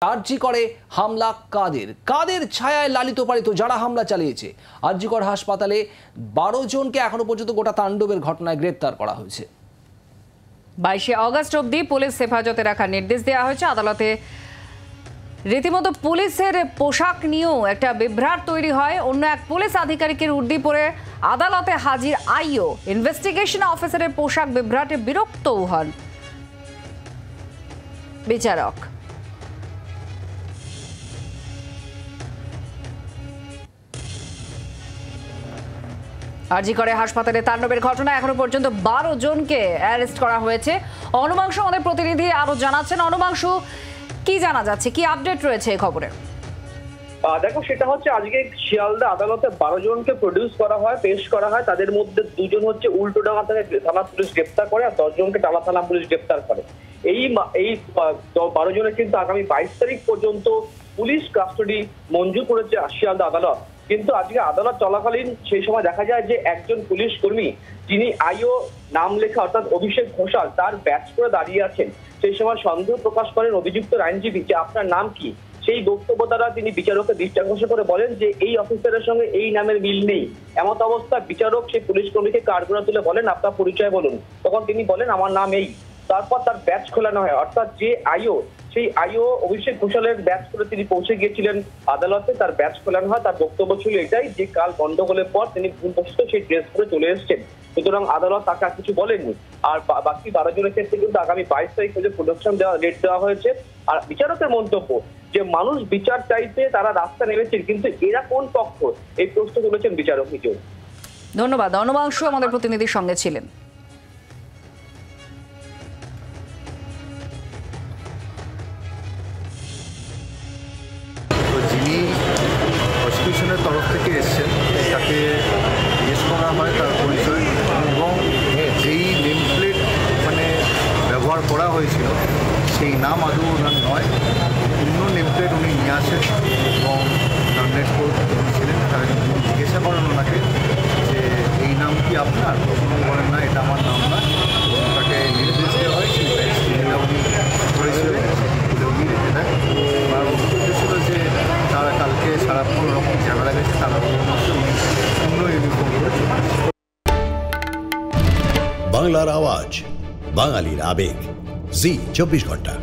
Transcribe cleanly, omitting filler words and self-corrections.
আরজি করে হামলা কাদের ছায়ায় লালিত পালিত যারা হামলা চালিয়েছে। আরজিকর হাসপাতালে 12 জনকে এখনো পর্যন্ত গোটা তাণ্ডবের ঘটনায় গ্রেপ্তার করা হয়েছে। 22 আগস্ট অবধি পুলিশ হেফাজতে রাখার নির্দেশ দেওয়া হয়েছে। আদালতে রীতিমতো পুলিশের পোশাক নিয়েও একটা বিভ্রাট তৈরি হয়। অন্য এক পুলিশ আধিকারিকের উর্দি পরে আদালতে হাজির আইও ইনভেস্টিগেশন অফিসারের পোশাক বিভ্রাটে বিরক্তও হন বিচারক। আরজি করে হাসপাতালে তাণ্ডবের ঘটনা এখনো পর্যন্ত 12 জনকে অ্যারেস্ট করা হয়েছে। অনুমাংশু আমাদের প্রতিনিধি আরো জানাচ্ছেন। অনুমাংশু, কি জানা যাচ্ছে, কি আপডেট রয়েছে এই খবরে? দেখো, সেটা হচ্ছে আজকে শিয়ালদা আদালতে 12 জনকে প্রডিউস করা হয়, পেশ করা হয়। তাদের মধ্যে 2 জন হচ্ছে উল্টোডাঙ্গা থেকে থানা পুলিশ গ্রেপ্তার করে, আর 10 জনকে টালা থানা পুলিশ গ্রেপ্তার করে। এই 12 জনের কিন্তু আগামী 22 তারিখ পর্যন্ত পুলিশ কাস্টডি মঞ্জুর করেছে শিয়ালদা আদালত। কিন্তু আজকে আদালত চলাকালীন সেই সময় দেখা যায় যে একজন পুলিশ কর্মী, যিনি আইও নাম লেখা অর্থাৎ অভিষেক ঘোষাল, তার ব্যাচ করে দাঁড়িয়ে আছেন। সেই সময় সন্দেহ প্রকাশ করেন অভিযুক্ত আইনজীবী যে আপনার নাম কি। সেই বক্তব্য দ্বারা তিনি বিচারকের দৃষ্টি আকর্ষণ করে বলেন যে এই অফিসারের সঙ্গে এই নামের মিল নেই। এমত অবস্থা বিচারক সেই পুলিশ কর্মীকে কাঠগড়া তুলে বলেন আপনার পরিচয় বলুন। তখন তিনি বলেন আমার নাম এই। তারপর তার ব্যাচ খোলানো হয়, অর্থাৎ যে আইও, সেই আইও অভিষেক ঘোষালের ব্যাচ করে তিনি পৌঁছে গিয়েছিলেন আদালতে। তার ব্যাচ খোলানো হয়। তার বক্তব্য ছিল এটাই যে কাল গন্ডগোলের পর তিনি ভুলবশত সেই ড্রেস পরে চলে এসেছেন, সুতরাং আদালত তাকে আর কিছু বলেননি। আর বাকি 12 জনের ক্ষেত্রে কিন্তু আগামী 22 তারিখ পর্যন্ত প্রোডাকশন ডেট দেওয়া হয়েছে। আর বিচারকের মন্তব্য যে মানুষ বিচার চাইতে তারা রাস্তা নেমেছেন, কিন্তু এরা কোন পক্ষ, এই প্রশ্ন তুলেছেন বিচারক নিজেও। ধন্যবাদ। অনুমাংশু আমাদের প্রতিনিধির সঙ্গে ছিলেন। যিনি প্রসিকিউশনের তরফ থেকে এসছেন তাকে জিজ্ঞেস করা হয় তার পরিচয়, এবং যেই নেম প্লেট ব্যবহার করা হয়েছিল সেই নাম আদৌ ওনার নয়, অন্য নেম প্লেট উনি নিয়ে আসেন। এবং টার্মিনেট কোর্ট ছিলেন, তারা জিজ্ঞাসা করেন ওনাকে যে এই নাম কি আপনার? তখন বলেন না, এটা আমার নাম না। তাকে নির্দেশ দেওয়া হয় সেই ব্যাগটা উনি করেছিলেন সেটি উনি রেখে দেয়। আর উদ্দেশ্য ছিল যে তারা কালকে সারাক্ষণ রকম ঝামেলা গেছে, তারা অন্য ইউনিফর্ম করে চলে আসে। বাংলার আওয়াজ, বাঙালির আবেগ, জি 24 ঘন্টা।